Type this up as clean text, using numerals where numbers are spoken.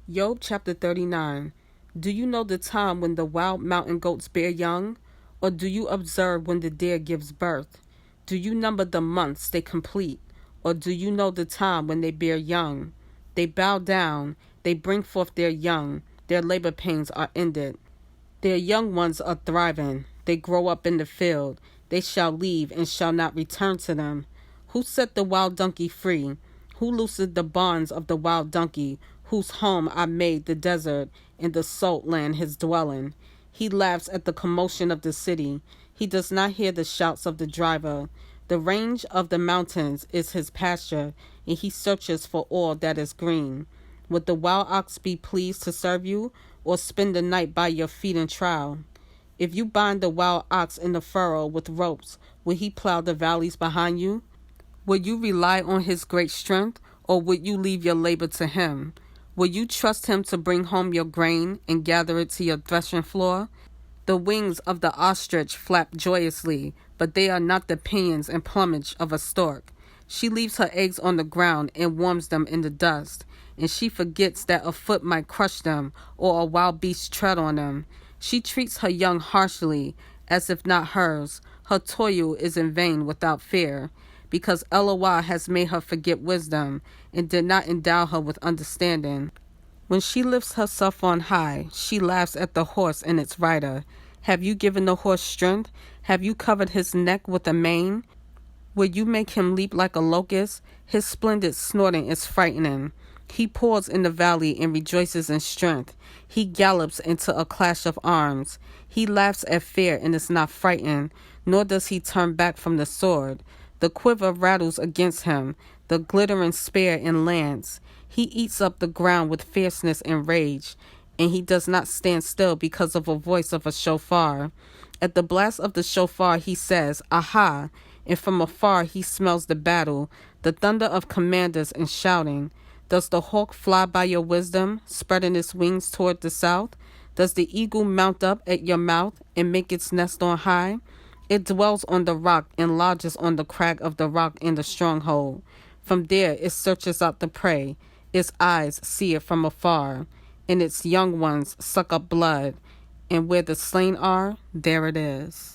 Job Chapter 39. Do you know the time when the wild mountain goats bear young? Or do you observe when the deer gives birth? Do you number the months they complete? Or do you know the time when they bear young? They bow down, they bring forth their young, their labor pains are ended. Their young ones are thriving, they grow up in the field, they shall leave and shall not return to them. Who set the wild donkey free? Who loosed the bonds of the wild donkey, whose home I made the desert, and the salt land his dwelling? He laughs at the commotion of the city. He does not hear the shouts of the driver. The range of the mountains is his pasture, and he searches for all that is green. Would the wild ox be pleased to serve you, or spend the night by your feet in trial? If you bind the wild ox in the furrow with ropes, will he plow the valleys behind you? Will you rely on his great strength, or would you leave your labor to him? Will you trust him to bring home your grain and gather it to your threshing floor? The wings of the ostrich flap joyously, but they are not the pinions and plumage of a stork. She leaves her eggs on the ground and warms them in the dust, and she forgets that a foot might crush them or a wild beast tread on them. She treats her young harshly, as if not hers. Her toil is in vain without fear, because Elohim has made her forget wisdom and did not endow her with understanding. When she lifts herself on high, she laughs at the horse and its rider. Have you given the horse strength? Have you covered his neck with a mane? Will you make him leap like a locust? His splendid snorting is frightening. He pause in the valley and rejoices in strength. He gallops into a clash of arms. He laughs at fear and is not frightened, nor does he turn back from the sword. The quiver rattles against him, the glittering spear and lance. He eats up the ground with fierceness and rage, and he does not stand still because of a voice of a shofar. At the blast of the shofar he says, "Aha!" and from afar he smells the battle, the thunder of commanders and shouting. Does the hawk fly by your wisdom, spreading its wings toward the south? Does the eagle mount up at your mouth and make its nest on high? It dwells on the rock and lodges on the crag of the rock in the stronghold. From there it searches out the prey. Its eyes see it from afar, and its young ones suck up blood. And where the slain are, there it is.